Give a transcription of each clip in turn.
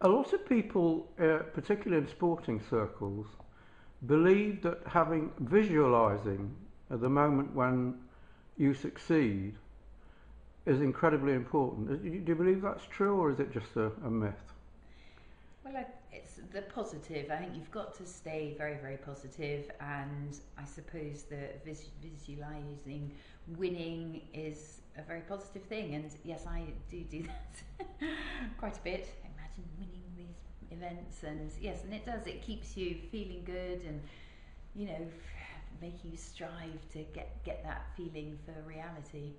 A lot of people, particularly in sporting circles, believe that visualising at the moment when you succeed is incredibly important. Do you believe that's true, or is it just a myth? Well, it's the positive. I think you've got to stay very, very positive, and I suppose that visualising winning is a very positive thing. And yes, I do that quite a bit. Imagine winning these events, and yes, and it does. It keeps you feeling good, and you know, making you strive to get that feeling for reality.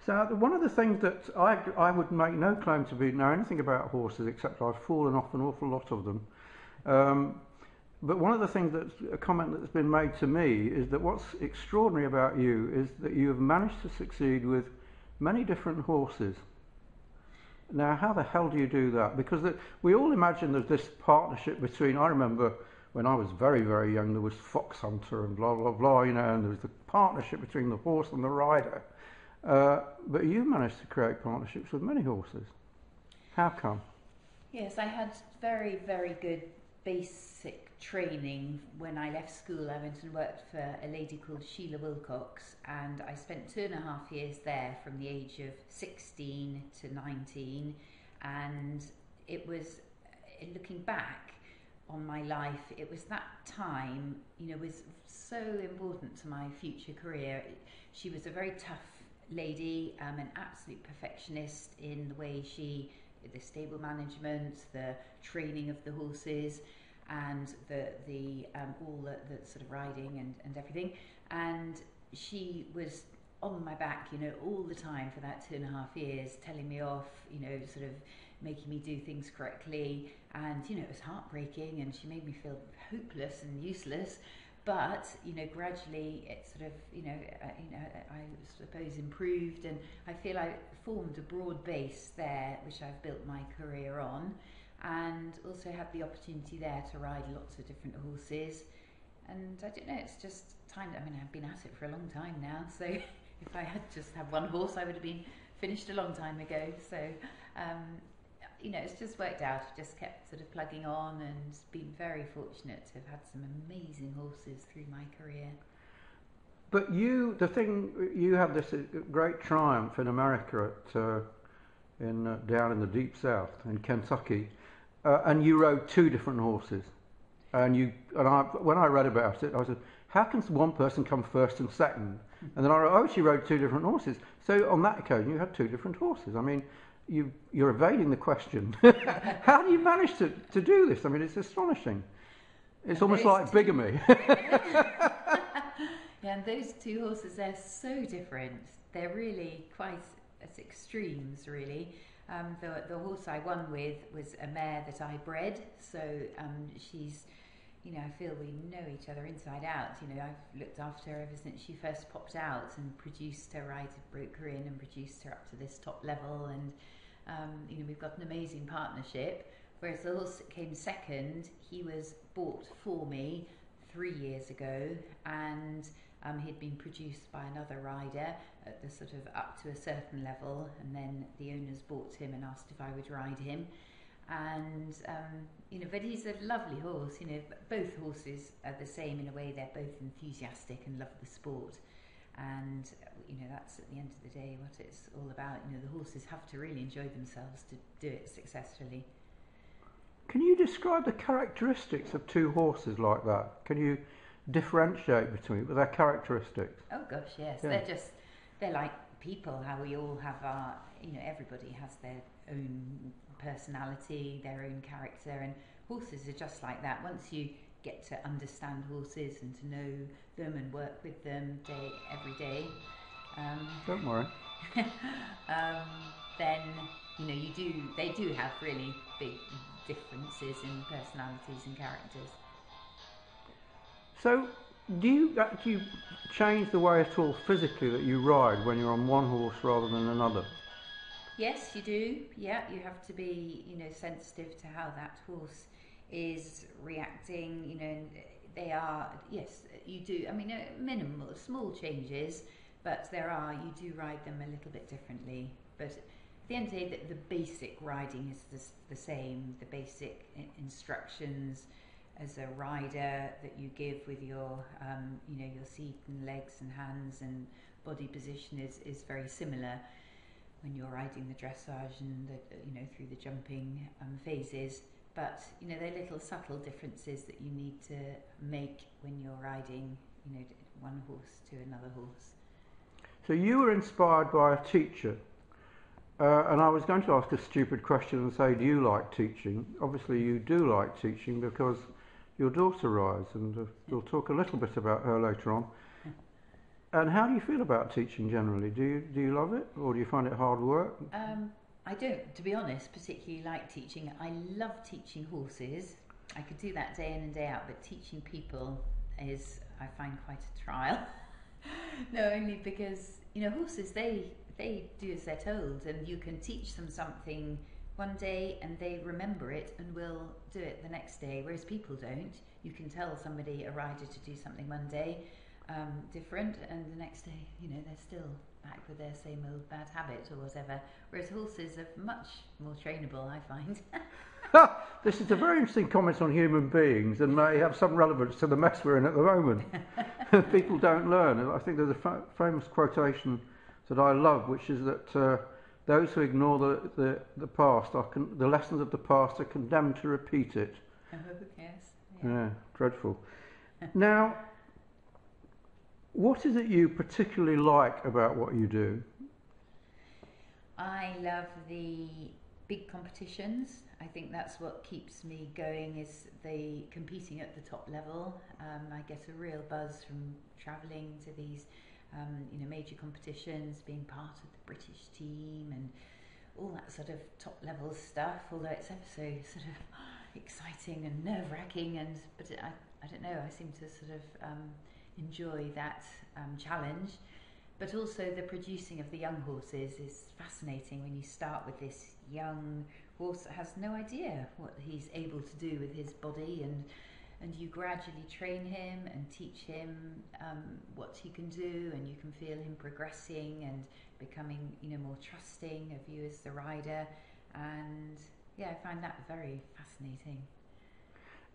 So one of the things that I would make no claim to know anything about horses, except I've fallen off an awful lot of them. But one of the things a comment that's been made to me is that what's extraordinary about you is that you have managed to succeed with many different horses. Now, how the hell do you do that? Because we all imagine there's this partnership between, I remember when I was very, very young, there was Fox Hunter and blah, blah, blah, you know, and there was the partnership between the horse and the rider. But you managed to create partnerships with many horses. How come? Yes, I had very, very good basic training. When I left school, I went and worked for a lady called Sheila Wilcox, and I spent 2.5 years there from the age of 16 to 19. And it was, looking back on my life, it was that time, you know, was so important to my future career. She was a very tough lady, an absolute perfectionist in the way the stable management, the training of the horses, and all the sort of riding and everything. And she was on my back, you know, all the time for that 2.5 years, telling me off, you know, sort of making me do things correctly. And, you know, it was heartbreaking, and she made me feel hopeless and useless. But, you know, gradually it sort of, I suppose improved, and I feel I formed a broad base there, which I've built my career on, and also had the opportunity there to ride lots of different horses. And I don't know, it's just time. I mean, I've been at it for a long time now, so if I had just had one horse, I would have been finished a long time ago. So, you know, it's just worked out. I've just kept sort of plugging on, and been very fortunate to have had some amazing horses through my career. But you had this great triumph in America down in the deep south in Kentucky, and you rode 2 different horses. When I read about it, I said, how can one person come first and second? And then I wrote, oh, she rode 2 different horses. So on that occasion, you had 2 different horses. I mean, you're evading the question. How do you manage to do this? I mean, it's astonishing. It's almost like bigamy. Yeah, and those 2 horses, they're so different. They're really quite as extremes, really. The horse I won with was a mare that I bred, so she's, you know, I feel we know each other inside out. You know, I've looked after her ever since she first popped out, and produced her, broke her in and produced her up to this top level. And you know, we've got an amazing partnership. Whereas the horse that came second, he was bought for me 3 years ago, and he'd been produced by another rider at the sort of up to a certain level, and then the owners bought him and asked if I would ride him. And you know, but he's a lovely horse. You know, both horses are the same in a way. They're both enthusiastic and love the sport, and you know, that's at the end of the day what it's all about. You know, the horses have to really enjoy themselves to do it successfully. Can you describe the characteristics of 2 horses like that? Can you differentiate between their characteristics? Oh gosh, yes. Yeah. They're like people, how we all have our, you know, everybody has their own personality, their own character, and horses are just like that. Once you get to understand horses and to know them and work with them every day, don't worry. then you know, they do have really big differences in personalities and characters. So, do you actually change the way at all physically that you ride when you're on one horse rather than another? Yes, you do. Yeah, you have to be, you know, sensitive to how that horse is reacting. You know, they are. Yes, you do. I mean, minimal, small changes, but you do ride them a little bit differently. But the end of the day, the basic riding is the same. The basic instructions as a rider that you give with your, your seat and legs and hands and body position is very similar when you're riding the dressage and through the jumping phases. But there are little subtle differences that you need to make when you're riding, one horse to another horse. So you were inspired by a teacher, and I was going to ask a stupid question and say, do you like teaching? Obviously you do like teaching because your daughter rides, and we'll talk a little bit about her later on. And how do you feel about teaching generally? Do you love it, or do you find it hard work? I don't, to be honest, particularly like teaching. I love teaching horses. I could do that day in and day out, but teaching people is, I find, quite a trial. No, only because, horses, they do as they're told, and you can teach them something one day and they remember it and will do it the next day, whereas people don't. You can tell somebody, a rider, to do something one day different, and the next day, they're still back with their same old bad habit or whatever, whereas horses are much more trainable, I find. This is a very interesting comment on human beings and may have some relevance to the mess we're in at the moment. People don't learn. I think there's a famous quotation that I love, which is that those who ignore the past, the lessons of the past, are condemned to repeat it. Oh, yes. Yeah, dreadful. Now, what is it you particularly like about what you do? I love the big competitions. I think that's what keeps me going, is the competing at the top level. I get a real buzz from travelling to these major competitions, being part of the British team and all that sort of top level stuff, although it's ever so sort of exciting and nerve-wracking, but I don't know, I seem to sort of enjoy that challenge. But also the producing of the young horses is fascinating when you start with this young horse that has no idea what he's able to do with his body, and you gradually train him and teach him what he can do, and you can feel him progressing and becoming more trusting of you as the rider, and I find that very fascinating.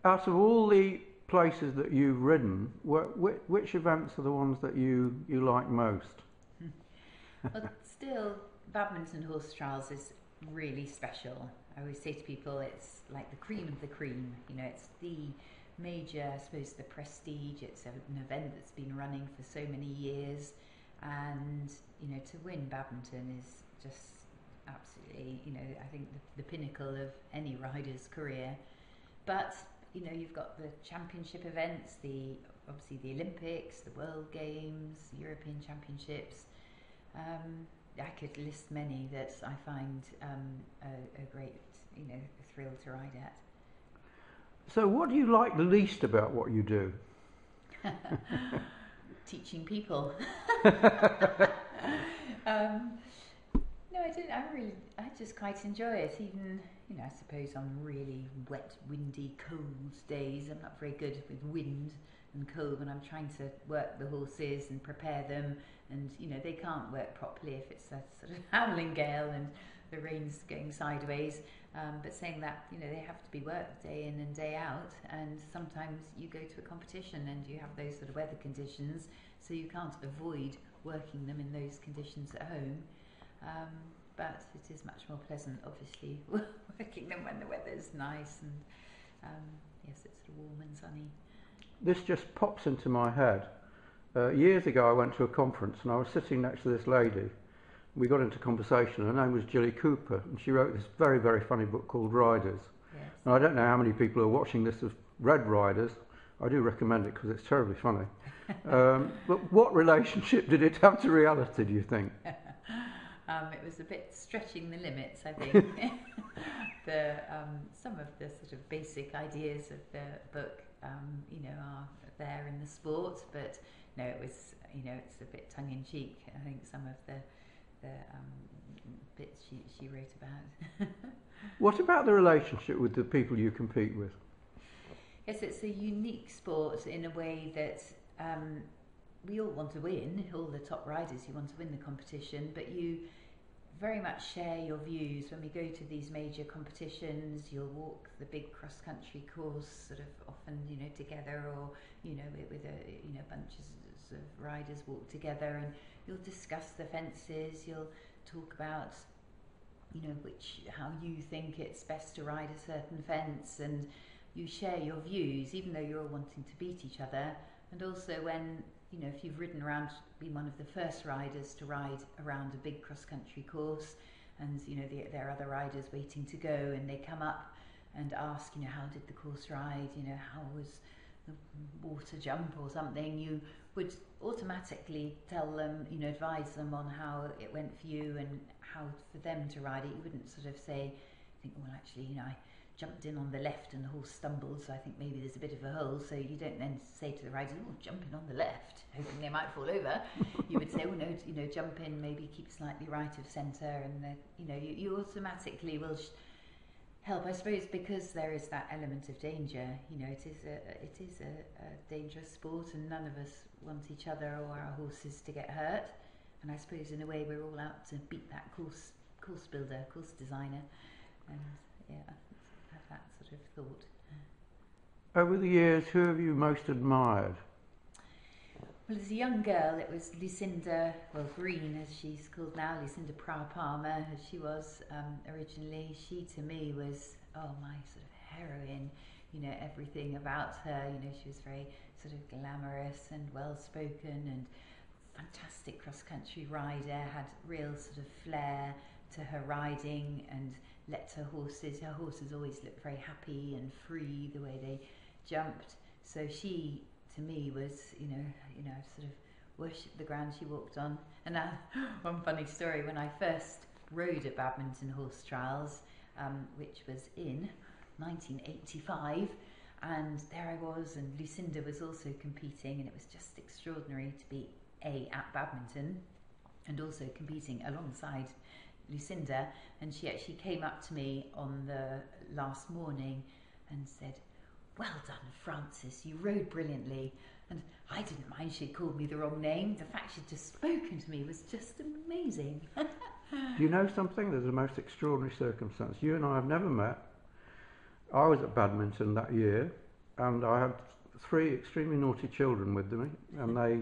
Out of all the places that you've ridden, which events are the ones that you like most? Well, still, badminton horse trials is really special. I always say to people, it's like the cream of the cream. It's the major, I suppose, the prestige. It's an event that's been running for so many years, and to win badminton is just absolutely, I think the pinnacle of any rider's career. But you've got the championship events, obviously the Olympics, the World Games, European Championships. I could list many that I find a great, thrill to ride at. So what do you like least about what you do? Teaching people. No, I don't. I just quite enjoy it. Even, I suppose on really wet, windy, cold days, I'm not very good with wind and cold when I'm trying to work the horses and prepare them, and they can't work properly if it's a sort of howling gale and the rain's going sideways. But saying that, they have to be worked day in and day out, and sometimes you go to a competition and you have those sort of weather conditions, so you can't avoid working them in those conditions at home. But it is much more pleasant, obviously, working them when the weather's nice and yes, it's sort of warm and sunny. This just pops into my head. Years ago I went to a conference and I was sitting next to this lady. We got into conversation. Her name was Jilly Cooper, and she wrote this very, very funny book called Riders. Yes. And I don't know how many people are watching this have read Riders. I do recommend it because it's terribly funny. But what relationship did it have to reality, do you think? It was a bit stretching the limits, I think. Some of the sort of basic ideas of the book, are there in the sport, but no, it was, it's a bit tongue-in-cheek. I think some of the bits she wrote about. What about the relationship with the people you compete with? Yes, it's a unique sport in a way that we all want to win, all the top riders, you want to win the competition, but you very much share your views. When we go to these major competitions, you'll walk the big cross-country course sort of often, together, or, with a bunches of riders walk together, and you'll discuss the fences, you'll talk about, how you think it's best to ride a certain fence, and you share your views, even though you're all wanting to beat each other. And also when, if you've ridden around, been one of the first riders to ride around a big cross-country course, and there are other riders waiting to go, and they come up and ask, how did the course ride, how was the water jump or something, you would automatically tell them, advise them on how it went for you and how for them to ride it. You wouldn't sort of think, well, actually, I jumped in on the left and the horse stumbled, so I think maybe there's a bit of a hole. So you don't then say to the rider, oh, jump in on the left, hoping they might fall over. You would say, oh no, jump in, maybe keep slightly right of centre, and you automatically will help, I suppose, because there is that element of danger. It is a dangerous sport, and none of us want each other or our horses to get hurt. And I suppose in a way we're all out to beat that course builder, course designer, and have that sort of thought. Over the years, who have you most admired? Well, as a young girl, it was Lucinda, Green as she's called now, Lucinda Palmer, as she was originally. She to me was, my sort of heroine, everything about her. She was very sort of glamorous and well-spoken and fantastic cross-country rider, had real sort of flair to her riding, and let her horses always looked very happy and free the way they jumped. So she, to me, was, sort of worshipped the ground she walked on. And one funny story, when I first rode at badminton horse trials, which was in 1985, and there I was, and Lucinda was also competing, and it was just extraordinary to be at badminton and also competing alongside Lucinda. And she actually came up to me on the last morning and said, well done, Frances, you rode brilliantly. And I didn't mind she'd called me the wrong name. The fact she'd just spoken to me was just amazing. Do you know something? There's a most extraordinary circumstance. You and I have never met. I was at badminton that year, and I had 3 extremely naughty children with me, and they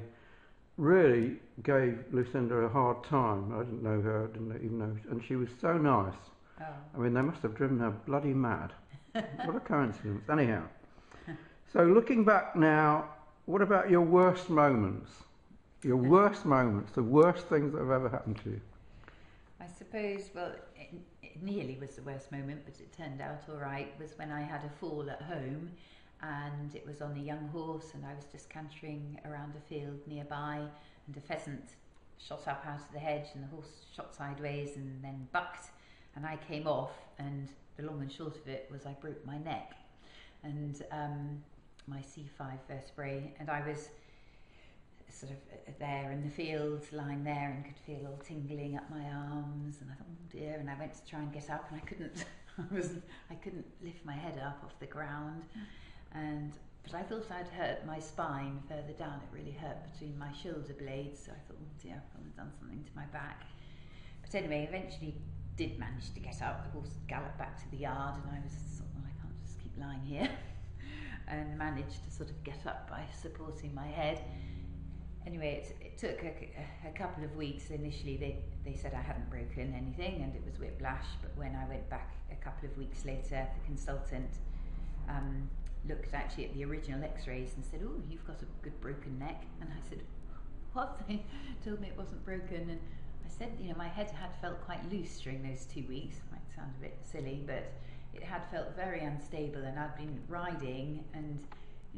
really gave Lucinda a hard time. I didn't know her, didn't even know, and she was so nice. Oh. I mean, they must have driven her bloody mad. What a coincidence. Anyhow, so looking back now, what about your worst moments? Your worst moments, the worst things that have ever happened to you? I suppose, it nearly was the worst moment, but it turned out all right, was when I had a fall at home, and it was on a young horse, and I was just cantering around a field nearby, and a pheasant shot up out of the hedge, and the horse shot sideways and then bucked, and I came off, and the long and short of it was I broke my neck and my C5 vertebrae, and I was sort of there in the field, lying there, and could feel all tingling up my arms, and I thought, oh dear, and I went to try and get up, and I couldn't. I couldn't lift my head up off the ground, but I thought I'd hurt my spine further down. It really hurt between my shoulder blades, so I thought, oh dear, I've done something to my back. But anyway, eventually did manage to get up. The horse galloped back to the yard, and I was sort of, I can't just keep lying here, and managed to sort of get up by supporting my head. Anyway, it took a couple of weeks. Initially, they said I hadn't broken anything, and it was whiplash. But when I went back a couple of weeks later, the consultant looked actually at the original x-rays and said, oh, you've got a good broken neck. And I said, what? They told me it wasn't broken. And I said, my head had felt quite loose during those 2 weeks. Might sound a bit silly, but it had felt very unstable, and I'd been riding, and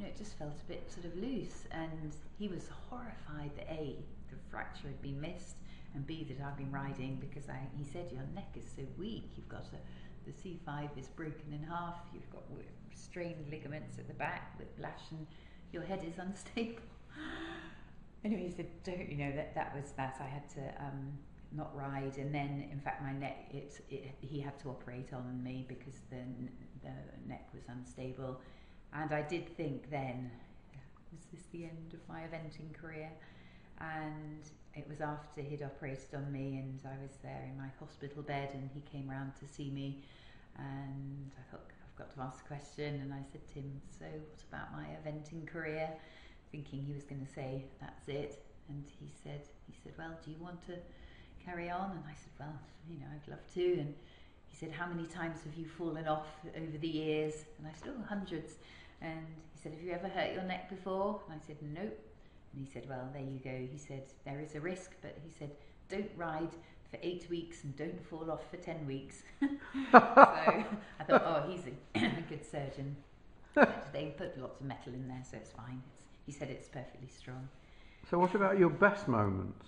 it just felt a bit sort of loose. And he was horrified that A, the fracture had been missed, and B, that I'd been riding, because he said, your neck is so weak, you've got the C5 is broken in half, you've got strained ligaments at the back, whiplash, and your head is unstable. Anyway, he said, that was that. I had to not ride, and then, in fact, my neck, he had to operate on me because the neck was unstable. And I did think then, was this the end of my eventing career? and it was after he'd operated on me, and I was there in my hospital bed, and he came round to see me, and I thought, I've got to ask a question, and I said to him, so what about my eventing career? Thinking he was going to say, that's it. And he said, well, do you want to carry on? And I said, well, I'd love to. And he said, how many times have you fallen off over the years? And I said, oh, hundreds. And he said, have you ever hurt your neck before? And I said, nope. And he said, well, there you go. He said, there is a risk, but he said, don't ride for 8 weeks and don't fall off for 10 weeks. So I thought, oh, he's a good surgeon. But they put lots of metal in there, so it's fine. He said it's perfectly strong. So what about your best moments?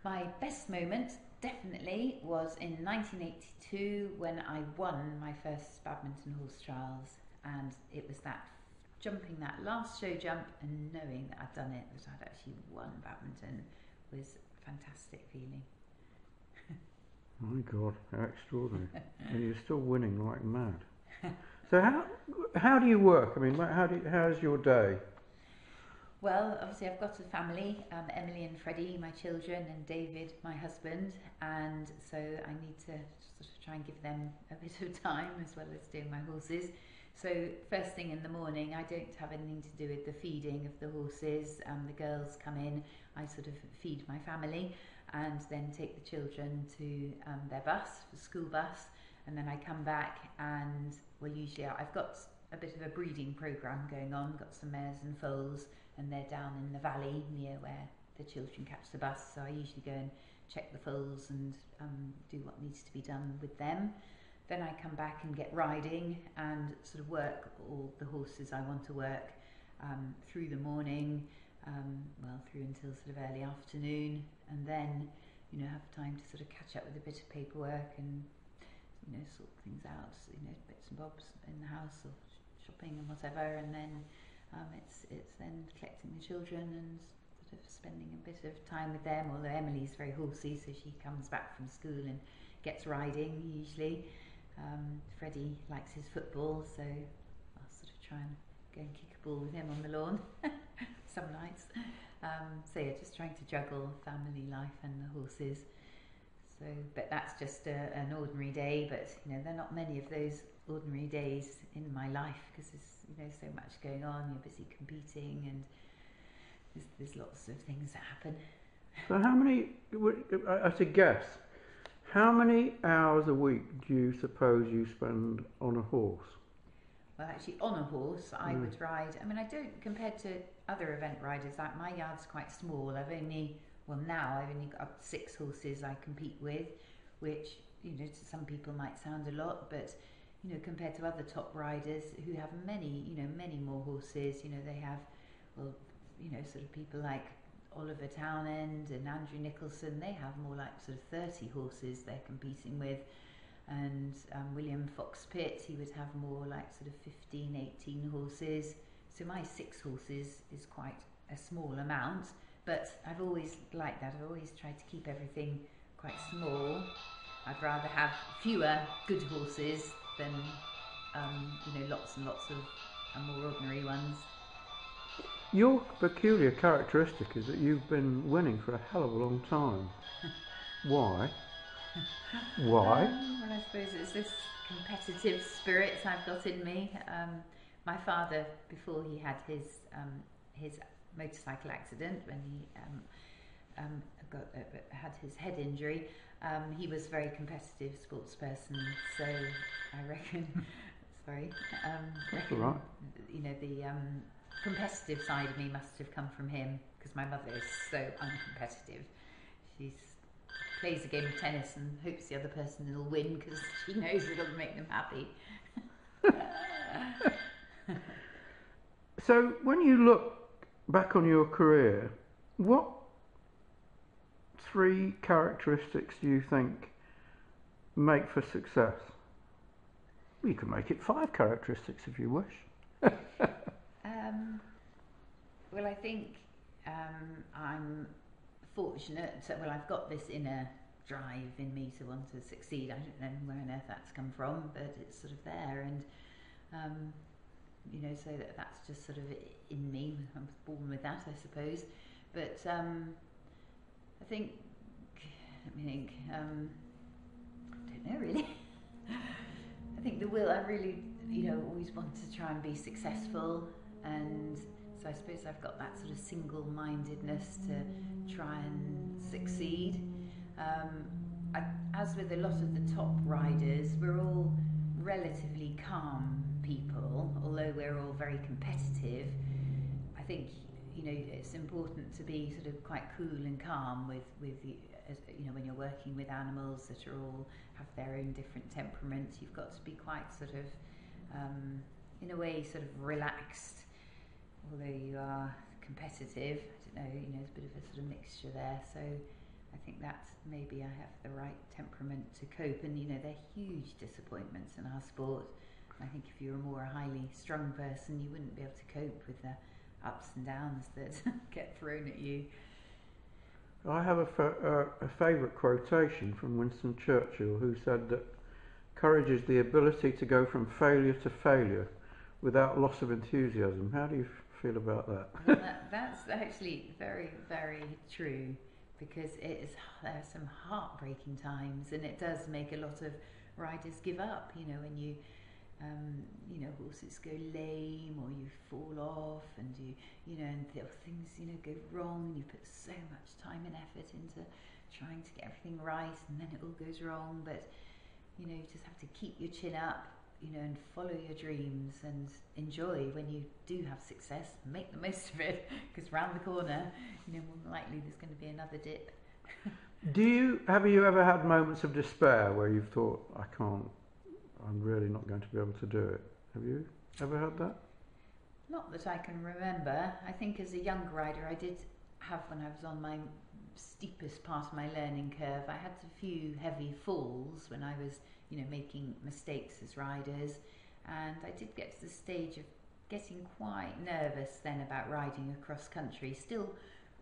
My best moment definitely was in 1982 when I won my first badminton horse trials, and it was that jumping that last show jump and knowing that I'd done it, that I'd actually won badminton, was a fantastic feeling. My God, how extraordinary. And you're still winning like mad. So how do you work? I mean, how's your day? Well, obviously I've got a family, Emily and Freddie, my children, and David, my husband, and so I need to sort of try and give them a bit of time as well as doing my horses. So first thing in the morning, I don't have anything to do with the feeding of the horses. The girls come in, I sort of feed my family, and then take the children to their bus, the school bus, and then I come back and, well, usually I've got a bit of a breeding programme going on, got some mares and foals, and they're down in the valley near where the children catch the bus, so I usually go and check the foals and do what needs to be done with them. Then I come back and get riding and sort of work all the horses I want to work through the morning, through until sort of early afternoon, and then have time to sort of catch up with a bit of paperwork and sort things out, bits and bobs in the house or shopping and whatever, and then it's then collecting the children and sort of spending a bit of time with them, although Emily's very horsey, so she comes back from school and gets riding usually. Freddie likes his football, so I'll sort of try and go and kick a ball with him on the lawn some nights. So yeah, just trying to juggle family life and the horses. So, but that's just an ordinary day, but there are not many of those ordinary days in my life because there's so much going on. You're busy competing, and there's lots of things that happen. So how many, at a guess, how many hours a week do you suppose you spend on a horse? Well, actually, on a horse, I would ride. I mean, I don't, compared to other event riders, like my yard's quite small. Now I've only got 6 horses I compete with, which, to some people might sound a lot, but, compared to other top riders who have many more horses, they have, sort of people like Oliver Townend and Andrew Nicholson, they have more like sort of 30 horses they're competing with. And William Fox-Pitt, he would have more like sort of 15, 18 horses. So my 6 horses is quite a small amount, but I've always liked that. I've always tried to keep everything quite small. I'd rather have fewer good horses than, lots and lots of more ordinary ones. Your peculiar characteristic is that you've been winning for a hell of a long time. Why? Why? Well, I suppose it's this competitive spirit I've got in me. My father, before he had his motorcycle accident, when he had his head injury, he was a very competitive sports person. So I reckon, That's all right. The competitive side of me must have come from him, because my mother is so uncompetitive. She plays a game of tennis and hopes the other person will win because she knows it'll make them happy. So when you look back on your career, what 3 characteristics do you think make for success? Well, you can make it 5 characteristics if you wish. Well, I think I'm fortunate. I've got this inner drive in me to want to succeed. I don't know where on earth that's come from, but it's sort of there, and so that's just sort of in me. I was born with that, I suppose. But I think, let me think, I don't know really. I think the will, I really, always want to try and be successful, and so I suppose I've got that sort of single-mindedness to try and succeed. As with a lot of the top riders, we're all relatively calm people, although we're all very competitive. I think it's important to be sort of quite cool and calm with when you're working with animals that are all have their own different temperaments. You've got to be quite sort of in a way sort of relaxed, although you are competitive. I don't know, there's a bit of a sort of mixture there, so I think that maybe I have the right temperament to cope, and they're huge disappointments in our sport. I think if you're a more highly strung person, you wouldn't be able to cope with the ups and downs that get thrown at you. I have a favourite quotation from Winston Churchill, who said that courage is the ability to go from failure to failure without loss of enthusiasm. How do you feel about that? Well, that's actually very, very true, because there are some heartbreaking times, and it does make a lot of riders give up, when you horses go lame, or you fall off, and and things go wrong, and you put so much time and effort into trying to get everything right, and then it all goes wrong. But you just have to keep your chin up, and follow your dreams, and enjoy when you do have success. Make the most of it, because round the corner, more than likely there's going to be another dip. Have you ever had moments of despair where you've thought, I'm really not going to be able to do it? Have you ever had that? Not that I can remember. I think as a young rider I did have, when I was on my steepest part of my learning curve, I had a few heavy falls when I was, making mistakes as riders, and I did get to the stage of getting quite nervous then about riding across country, still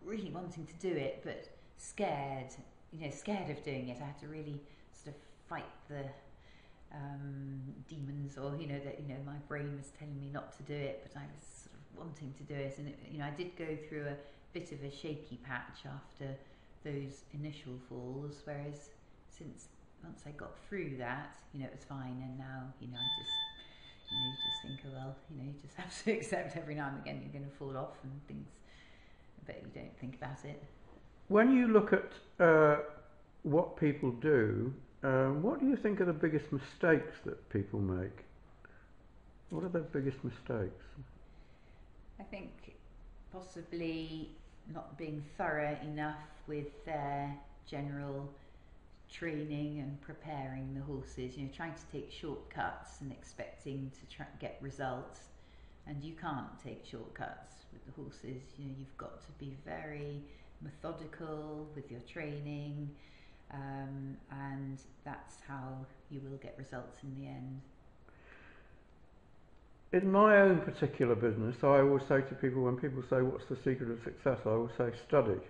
really wanting to do it, but scared of doing it. I had to really sort of fight the demons, or that my brain was telling me not to do it, but I was sort of wanting to do it, and I did go through a bit of a shaky patch after those initial falls, whereas once I got through that, it was fine, and now I just you just think, oh well, you just have to accept every now and again you're going to fall off and things, but you don't think about it. When you look at what people do, what do you think are the biggest mistakes that people make? What are their biggest mistakes? I think possibly not being thorough enough with their general training and preparing the horses, trying to take shortcuts and expecting to get results, and you can't take shortcuts with the horses. You've got to be very methodical with your training, and that's how you will get results in the end. In my own particular business, I always say to people, when people say what's the secret of success, I always say study.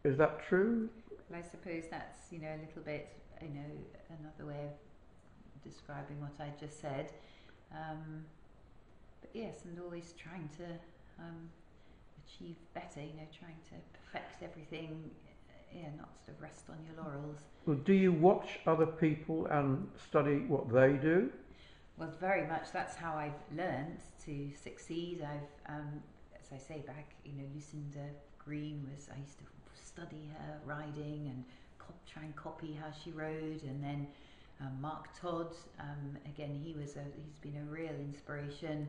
Is that true? Well, I suppose that's a little bit another way of describing what I just said, but yes, and always trying to achieve better, trying to perfect everything, not sort of rest on your laurels. Well, do you watch other people and study what they do? Well, very much. That's how I've learned to succeed. I've, as I say, back, Lucinda Green I used to study her riding and try and copy how she rode, and then Mark Todd, again, he's been a real inspiration.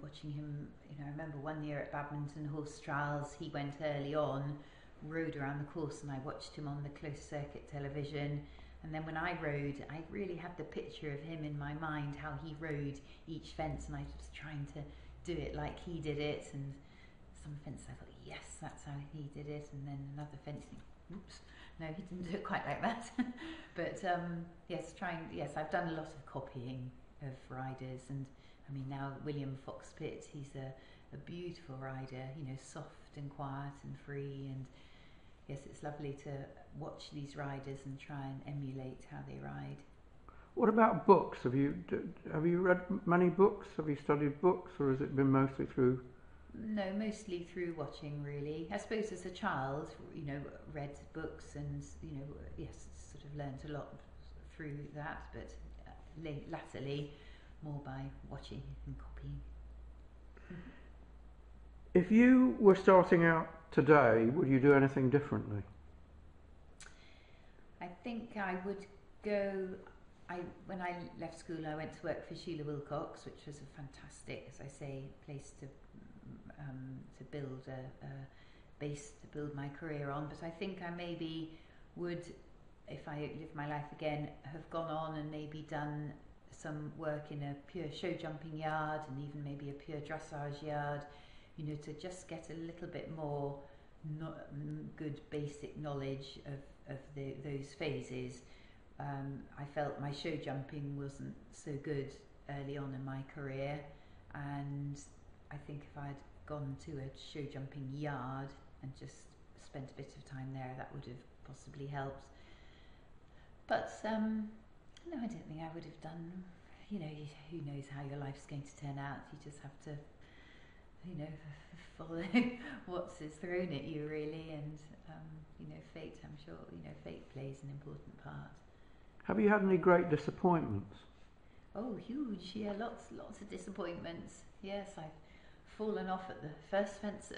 Watching him, I remember one year at Badminton Horse Trials, he went early on, rode around the course, and I watched him on the closed circuit television. And then when I rode, I really had the picture of him in my mind, how he rode each fence, and I was trying to do it like he did it. And some fence I thought, yes, that's how he did it, and then another fence, oops, no, he didn't do it quite like that. But yes, I've done a lot of copying of riders, and I mean, now William Fox-Pitt, he's a beautiful rider, soft and quiet and free, and yes, it's lovely to watch these riders and try and emulate how they ride. What about books? Have you read many books? Have you studied books, or has it been mostly through No, mostly through watching, really. I suppose as a child, read books and, yes, sort of learnt a lot through that, but latterly more by watching and copying. If you were starting out today, would you do anything differently? I think I would go. When I left school, I went to work for Sheila Wilcox, which was a fantastic, as I say, place to build a base to build my career on. But I think I maybe would, if I lived my life again, have gone on and maybe done some work in a pure show jumping yard and even maybe a pure dressage yard, to just get a little bit more good basic knowledge of those phases. I felt my show jumping wasn't so good early on in my career, and I think if I'd gone to a show jumping yard and just spent a bit of time there, that would have possibly helped. But no, I don't think I would have done. Who knows how your life's going to turn out? You just have to, follow what's thrown at you, really, and fate. I'm sure fate plays an important part. Have you had any great disappointments? Oh, huge! Yeah, lots of disappointments. Yes, I've fallen off at the first fence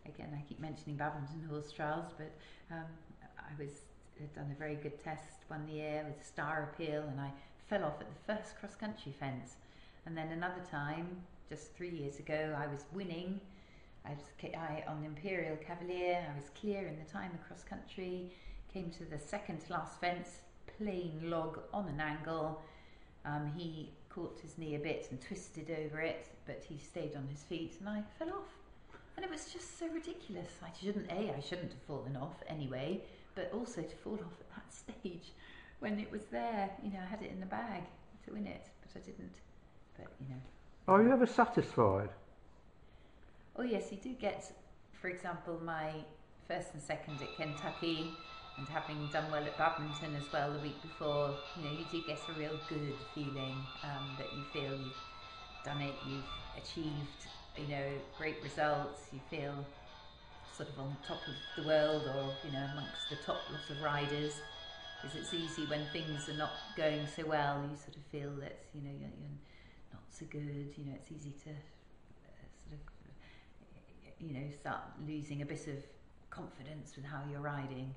again, I keep mentioning Badminton horse trials, but had done a very good test one year with Star Appeal, and I fell off at the first cross-country fence. And then another time, just 3 years ago, I was winning. On Imperial Cavalier, I was clear in the time across country, came to the second to last fence, plain log on an angle. He caught his knee a bit and twisted over it, but he stayed on his feet and I fell off. And it was just so ridiculous. I shouldn't have fallen off anyway, but also to fall off at that stage when it was there. I had it in the bag to win it, but I didn't. But, Are you ever satisfied? Oh yes, you do get, for example, my first and second at Kentucky, and having done well at Badminton as well the week before, you do get a real good feeling that you feel you've done it, you've achieved, great results, you feel sort of on top of the world, or, amongst the top lot of riders, because it's easy when things are not going so well, you sort of feel that, you're not so good, it's easy to start losing a bit of confidence with how you're riding.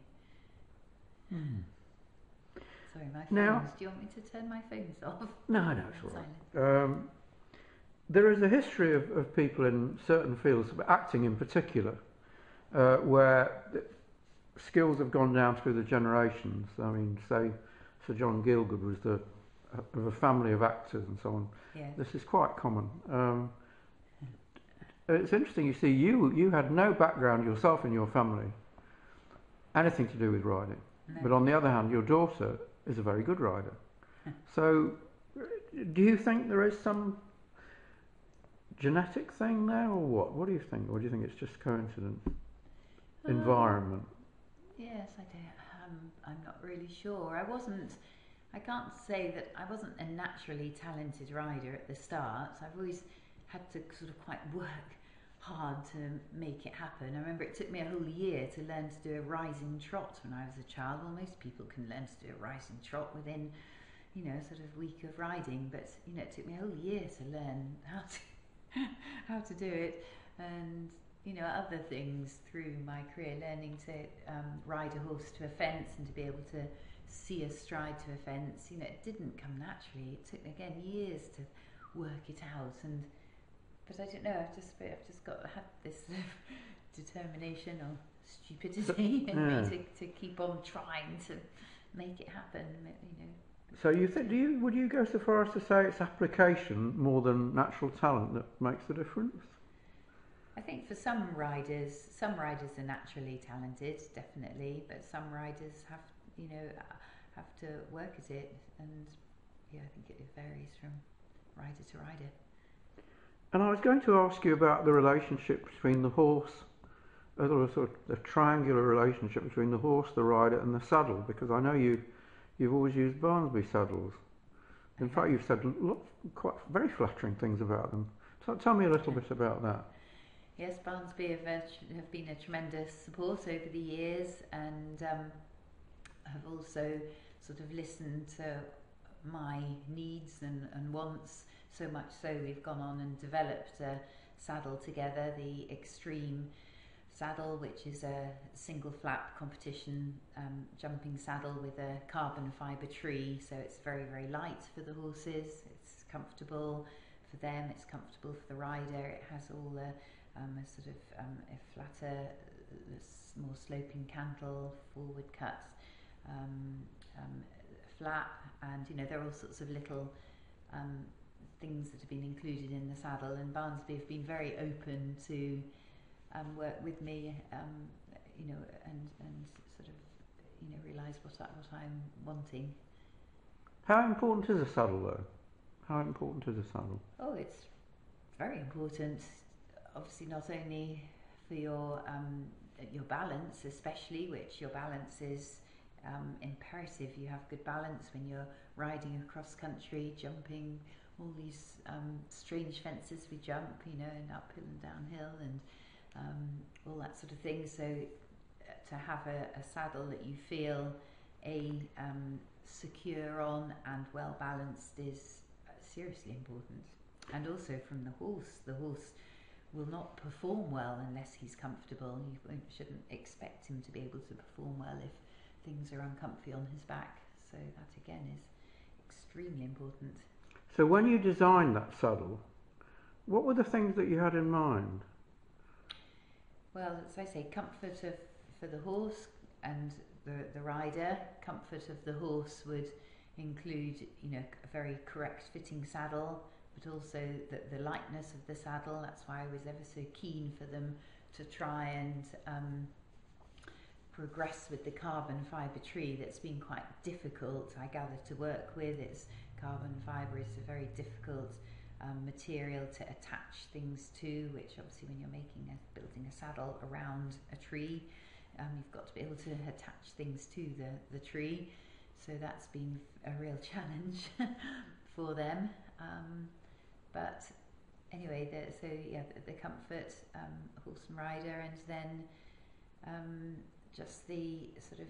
Sorry, my phones. Now, do you want me to turn my phones off? No, it's all right. There is a history of people in certain fields, acting in particular, where skills have gone down through the generations. I mean, say Sir John Gielgud was of a family of actors and so on. Yeah. This is quite common. It's interesting, you see, you had no background yourself in your family, anything to do with riding. No. But on the other hand, your daughter is a very good rider. So, do you think there is some genetic thing there, or what? What do you think? Or do you think it's just coincidence? Environment? Yes, I do. I'm not really sure. I can't say that I wasn't a naturally talented rider at the start. I've always had to sort of quite work hard to make it happen. I remember it took me a whole year to learn to do a rising trot when I was a child. Well, most people can learn to do a rising trot within, sort of week of riding, but it took me a whole year to learn how to do it, and other things through my career, learning to ride a horse to a fence and to be able to see a stride to a fence. It didn't come naturally. It took again years to work it out, but I don't know. I've just had this determination or stupidity in me to keep on trying to make it happen. So would you go so far as to say it's application more than natural talent that makes the difference? I think for some riders are naturally talented, definitely, but some riders have to work at it, and I think it varies from rider to rider. And I was going to ask you about the relationship between the horse, a sort of a triangular relationship between the horse, the rider, and the saddle, because I know you've always used Barnsby saddles. In fact, you've said very flattering things about them. So tell me a little bit about that. Yes, Barnsby have been a tremendous support over the years, and have also sort of listened to my needs and wants, so much so we've gone on and developed a saddle together, the Extreme saddle, which is a single flap competition jumping saddle with a carbon fibre tree, so it's very, very light for the horses, it's comfortable for them, it's comfortable for the rider, it has all a sort of a flatter, more sloping cantle, forward cut flap, and you know there are all sorts of little things that have been included in the saddle, and Barnsby have been very open to work with me, you know, and sort of, you know, realise what I'm wanting. How important is a saddle though? How important is a saddle? Oh, it's very important. Obviously, not only for your balance, especially, which your balance is imperative. You have good balance when you're riding across country, jumping all these strange fences we jump, you know, and uphill and downhill, and all that sort of thing. So to have a saddle that you feel secure on and well balanced is seriously important. And also from the horse will not perform well unless he's comfortable. You shouldn't expect him to be able to perform well if things are uncomfy on his back. So that again is extremely important. So when you designed that saddle, what were the things that you had in mind? Well, as I say, comfort for the horse and the rider. Comfort of the horse would include, you know, a very correct fitting saddle, but also the lightness of the saddle. That's why I was ever so keen for them to try and progress with the carbon fibre tree. That's been quite difficult, I gather, to work with. It's carbon fibre is a very difficult material to attach things to, which obviously when you're building a saddle around a tree, you've got to be able to attach things to the tree. So that's been a real challenge for them. But anyway, the comfort, horse and rider, and then just the sort of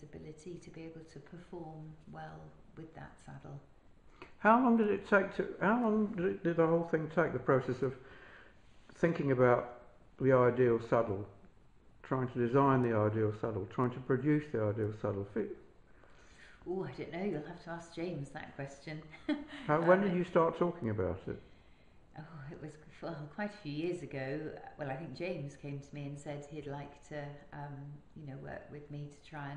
ability to be able to perform well with that saddle. How long did it take how long did the whole thing take, the process of thinking about the ideal saddle, trying to design the ideal saddle, trying to produce the ideal saddle? Oh, I don't know, you'll have to ask James that question. When did you start talking about it? Oh, it was quite a few years ago. Well, I think James came to me and said he'd like to, you know, work with me to try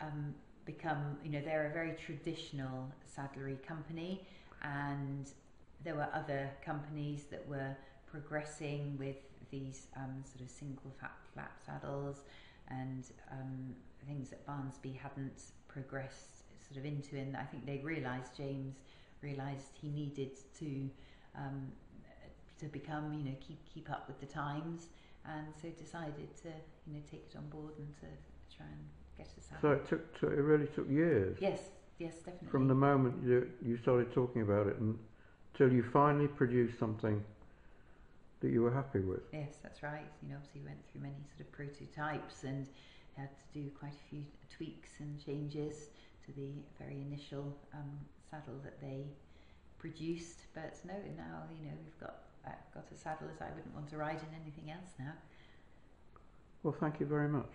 and become, you know, they're a very traditional saddlery company, and there were other companies that were progressing with these sort of single flap saddles and things that Barnsby hadn't progressed sort of into, and I think they James realised he needed to become, you know, keep up with the times, and so decided to, you know, take it on board and to try and get a saddle. So it really took years? Yes, definitely. From the moment you started talking about it until you finally produced something that you were happy with? Yes, that's right. You know, obviously went through many sort of prototypes and had to do quite a few tweaks and changes to the very initial saddle that they produced. But no, now, you know, I've got a saddle as I wouldn't want to ride in anything else now. Well, thank you very much.